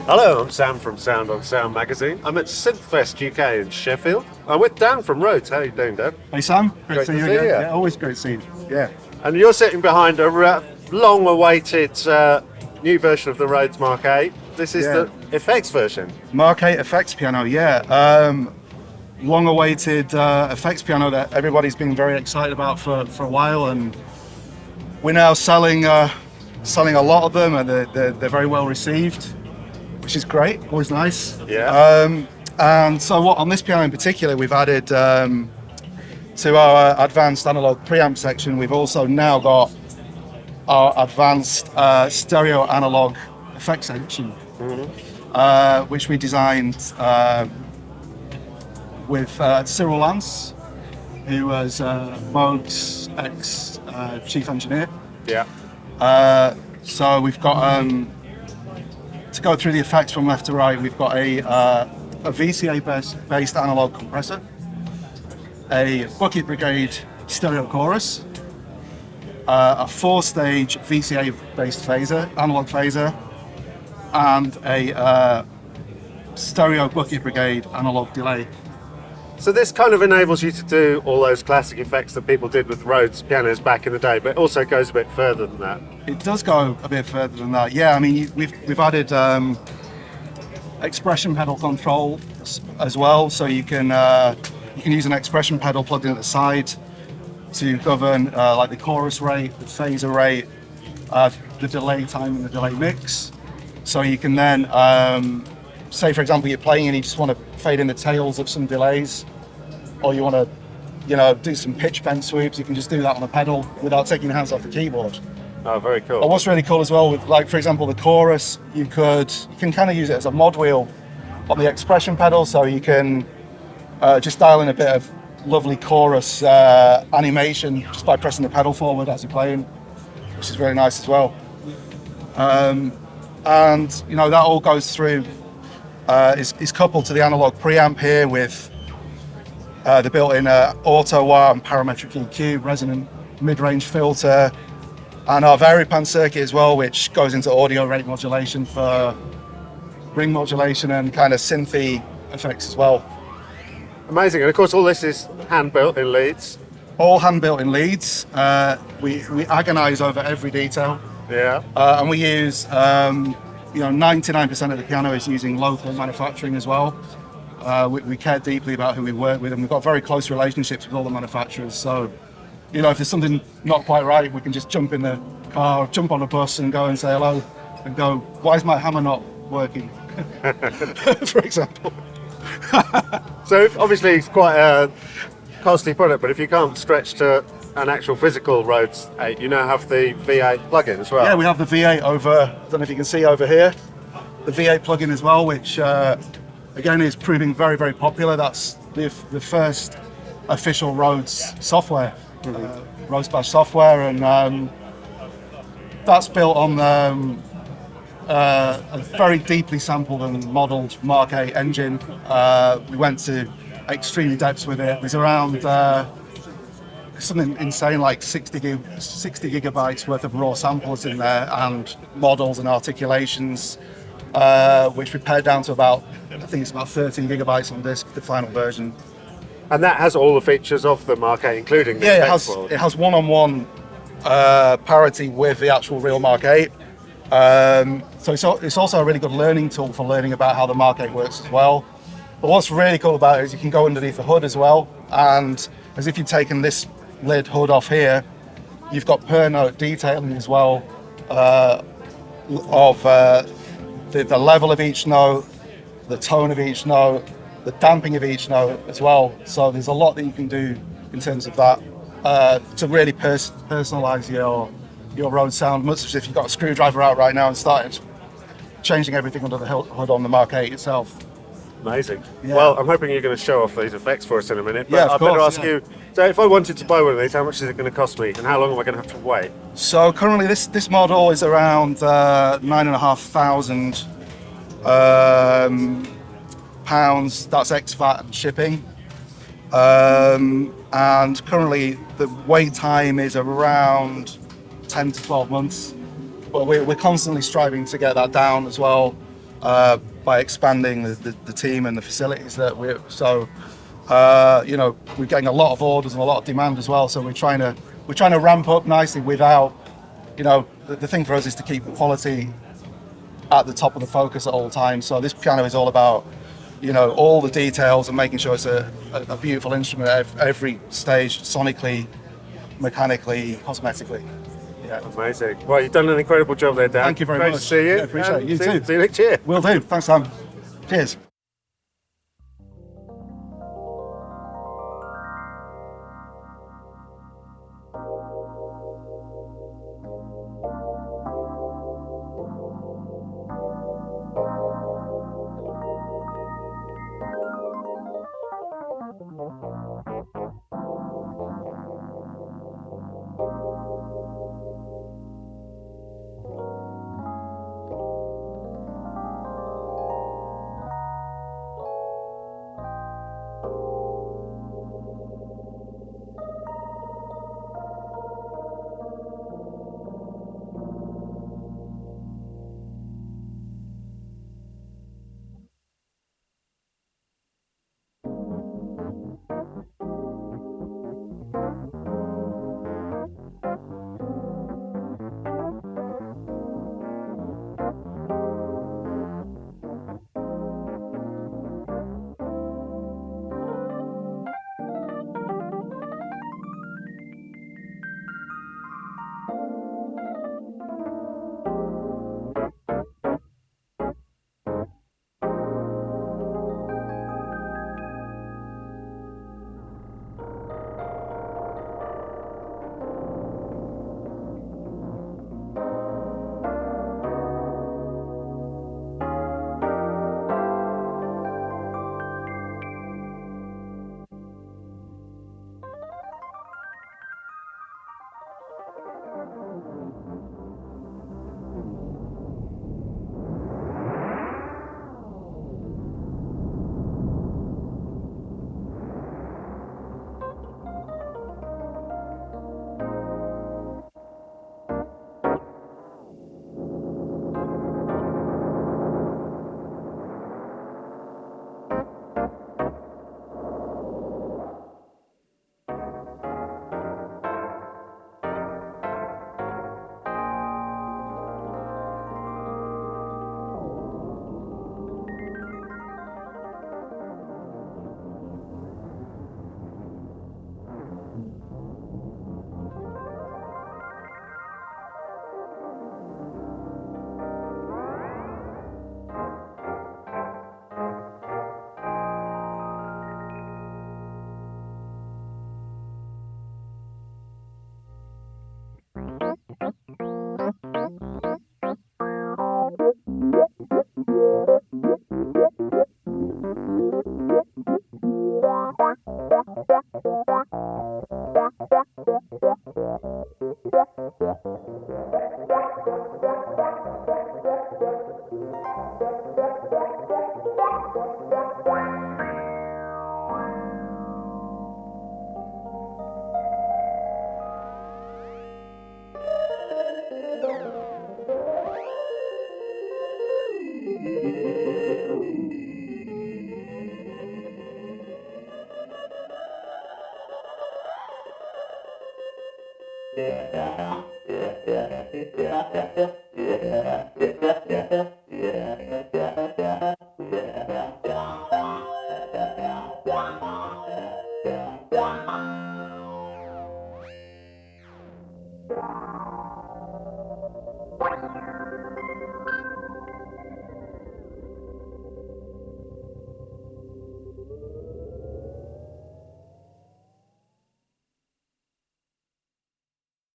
Hello, I'm Sam from Sound on Sound magazine. I'm at SynthFest UK in Sheffield. I'm with Dan from Rhodes. How are you doing, Dan? Hey Sam, great to see you again. you. Yeah, always great to see you. Yeah. And you're sitting behind a long-awaited new version of the Rhodes Mark 8. This is the effects version. Mark 8 effects piano, yeah. Long-awaited effects piano that everybody's been very excited about for a while, and we're now selling a lot of them, and they're very well received, which is great, always nice. Yeah. And so what on this piano in particular, we've added to our advanced analog preamp section, we've also now got our advanced stereo analog effects section, which we designed with Cyril Lance, who was Moog's ex-chief engineer. Yeah. So we've got, to go through the effects from left to right, we've got a VCA-based analog compressor, a Bucket Brigade stereo chorus, a 4-stage VCA-based phaser, analog phaser, and a stereo Bucket Brigade analog delay. So this kind of enables you to do all those classic effects that people did with Rhodes pianos back in the day, but it also goes a bit further than that. It does go a bit further than that. Yeah, I mean, we've added expression pedal control as well, so you can use an expression pedal plugged in at the side to govern like the chorus rate, the phaser rate, the delay time and the delay mix. So you can then, say for example you're playing and you just want to fade in the tails of some delays, or you want to, do some pitch bend swoops, you can just do that on a pedal without taking your hands off the keyboard. Oh, very cool. But what's really cool as well, with like for example the chorus, you can kind of use it as a mod wheel on the expression pedal, so you can just dial in a bit of lovely chorus animation just by pressing the pedal forward as you're playing, which is very nice as well. And that all goes through, is coupled to the analog preamp here with the built-in auto wah and parametric EQ, resonant mid-range filter, and our VariPan circuit as well, which goes into audio rate modulation for ring modulation and kind of synthy effects as well. Amazing, and of course all this is hand-built in Leeds. All hand-built in Leeds. We agonise over every detail. Yeah. And we use, 99% of the piano is using local manufacturing as well. We care deeply about who we work with, and we've got very close relationships with all the manufacturers. So, if there's something not quite right, we can just jump in the car, jump on a bus and go and say hello, and go, why is my hammer not working? For example. So obviously it's quite a costly product, but if you can't stretch to an actual physical Rhodes 8, you now have the V8 plugin as well. Yeah, we have the V8 over, I don't know if you can see over here, the V8 plugin as well, which again is proving very, very popular. That's the first official Rhodes software, Rhodes Bash software, and that's built on a very deeply sampled and modelled Mark 8 engine. We went to extreme depths with it. There's around something insane like 60 gigabytes worth of raw samples in there, and models and articulations, which we pared down to about, I think it's about 13 gigabytes on disk, the final version. And that has all the features of the Mark 8, including the effects board. It has one-on-one parity with the actual real Mark 8. So it's also a really good learning tool for learning about how the Mark 8 works as well. But what's really cool about it is you can go underneath the hood as well, and as if you've taken this lid hood off here, you've got per note detailing as well, of the level of each note, the tone of each note, the damping of each note as well. So there's a lot that you can do in terms of that to really personalize your Rhodes sound, much as if you've got a screwdriver out right now and started changing everything under the hood on the Mark 8 itself. Amazing. Yeah. Well, I'm hoping you're going to show off these effects for us in a minute, but Yeah, of I better course, ask you, so if I wanted to buy one of these, how much is it going to cost me, and how long am I going to have to wait? So currently this model is around £9,500 pounds, that's ex-VAT and shipping. And currently the wait time is around 10 to 12 months, but we're constantly striving to get that down as well. by expanding the team and the facilities that we're we're getting a lot of orders and a lot of demand as well. So we're trying to ramp up nicely without, the thing for us is to keep the quality at the top of the focus at all times. So this piano is all about, all the details and making sure it's a beautiful instrument at every stage, sonically, mechanically, cosmetically. Yeah. Amazing. Well, you've done an incredible job there, Dan. Thank you very Great much. to see you. Yeah, appreciate it. You too. See you next year. Will do. Thanks, Sam. Cheers.